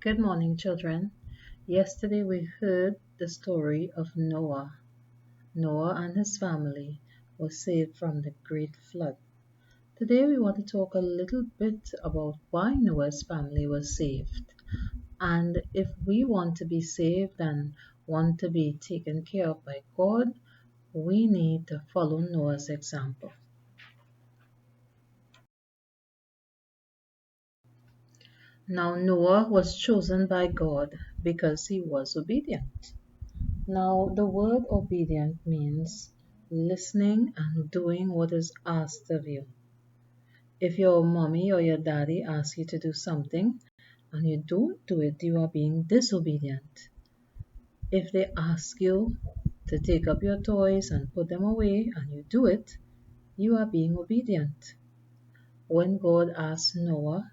Good morning, children. Yesterday we heard the story of Noah. Noah and his family were saved from the great flood. Today we want to talk a little bit about why Noah's family was saved. And if we want to be saved and want to be taken care of by God, we need to follow Noah's example. Now, Noah was chosen by God because he was obedient. Now, the word obedient means listening and doing what is asked of you. If your mommy or your daddy asks you to do something and you don't do it, you are being disobedient. If they ask you to take up your toys and put them away and you do it, you are being obedient. When God asked Noah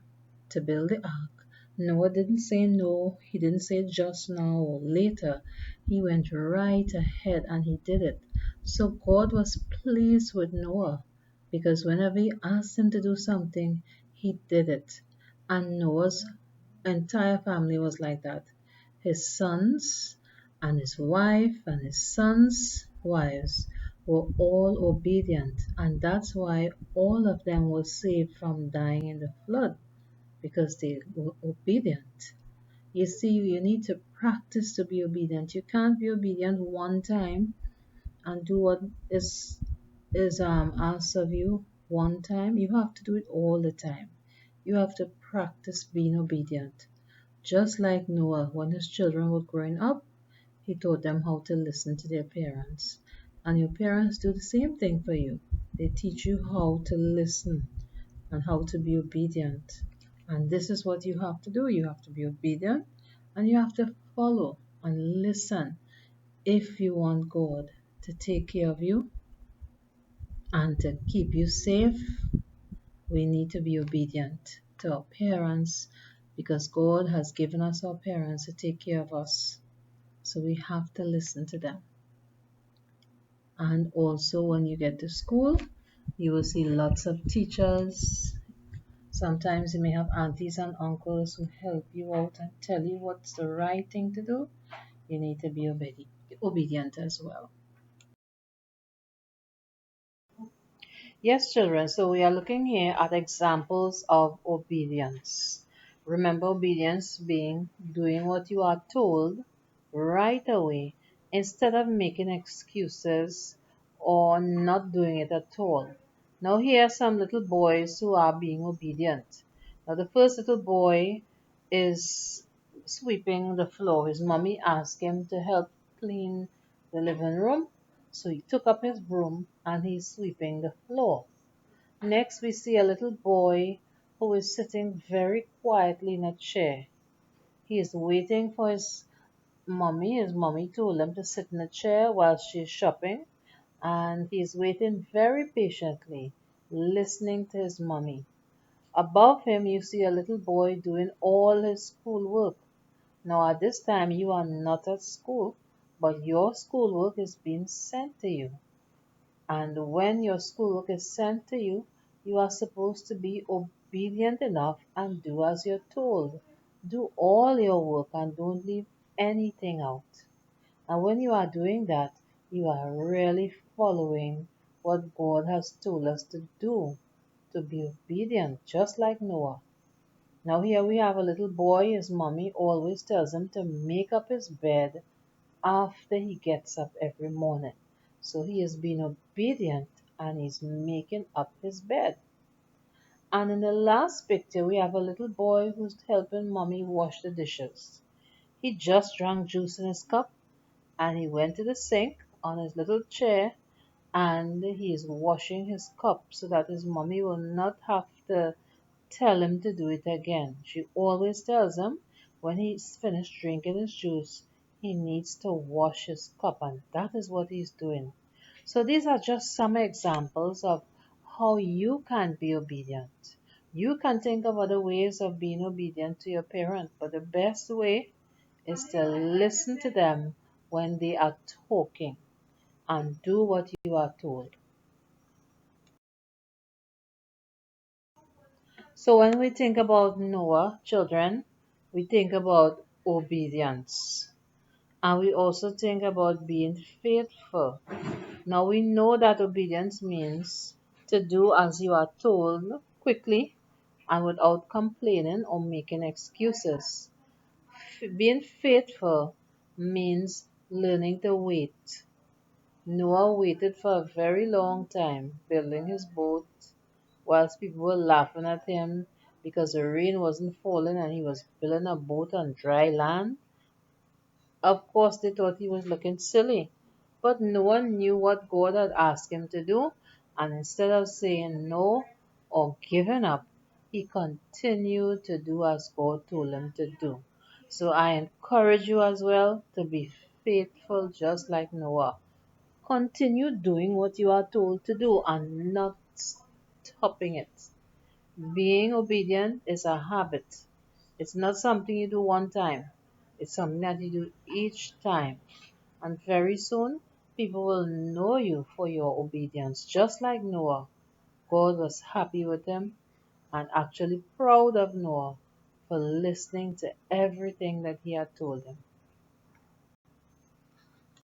to build the ark, Noah didn't say no, he didn't say just now or later. He went right ahead and he did it. So God was pleased with Noah because whenever he asked him to do something, he did it. And Noah's entire family was like that. His sons and his wife and his sons' wives were all obedient, and that's why all of them were saved from dying in the flood because they were obedient. You see, you need to practice to be obedient. You can't be obedient one time and do what is asked of you one time. You have to do it all the time. You have to practice being obedient. Just like Noah, when his children were growing up, he taught them how to listen to their parents. And your parents do the same thing for you. They teach you how to listen and how to be obedient. And this is what you have to do. You have to be obedient and you have to follow and listen if you want God to take care of you and to keep you safe. We need to be obedient to our parents because God has given us our parents to take care of us. So we have to listen to them. And also, when you get to school, you will see lots of teachers. Sometimes you may have aunties and uncles who help you out and tell you what's the right thing to do. You need to be obedient as well. Yes, children, so we are looking here at examples of obedience. Remember, obedience being doing what you are told right away instead of making excuses or not doing it at all. Now, here are some little boys who are being obedient. Now, the first little boy is sweeping the floor. His mommy asked him to help clean the living room, so he took up his broom and he's sweeping the floor. Next, we see a little boy who is sitting very quietly in a chair. He is waiting for his mommy. His mommy told him to sit in a chair while she's shopping, and he is waiting very patiently, listening to his mommy. Above him, you see a little boy doing all his schoolwork. Now, at this time, you are not at school, but your schoolwork is being sent to you. And when your schoolwork is sent to you, you are supposed to be obedient enough and do as you're told. Do all your work and don't leave anything out. And when you are doing that, you are really following what God has told us to do, to be obedient, just like Noah. Now, here we have a little boy. His mommy always tells him to make up his bed after he gets up every morning. So he is being obedient and he's making up his bed. And in the last picture, we have a little boy who's helping mommy wash the dishes. He just drank juice in his cup and he went to the sink on his little chair and he is washing his cup so that his mommy will not have to tell him to do it again. She always tells him when he's finished drinking his juice, he needs to wash his cup, and that is what he's doing. So, these are just some examples of how you can be obedient. You can think of other ways of being obedient to your parent, but the best way is to listen to them when they are talking and do what you are told. So when we think about Noah, children, we think about obedience. And we also think about being faithful. Now we know that obedience means to do as you are told quickly and without complaining or making excuses. Being faithful means learning to wait. Noah waited for a very long time building his boat whilst people were laughing at him because the rain wasn't falling and he was building a boat on dry land. Of course, they thought he was looking silly, but no one knew what God had asked him to do, and instead of saying no or giving up, he continued to do as God told him to do. So I encourage you as well to be faithful just like Noah. Continue doing what you are told to do and not stopping it. Being obedient is a habit. It's not something you do one time. It's something that you do each time. And very soon, people will know you for your obedience. Just like Noah, God was happy with him and actually proud of Noah for listening to everything that he had told him.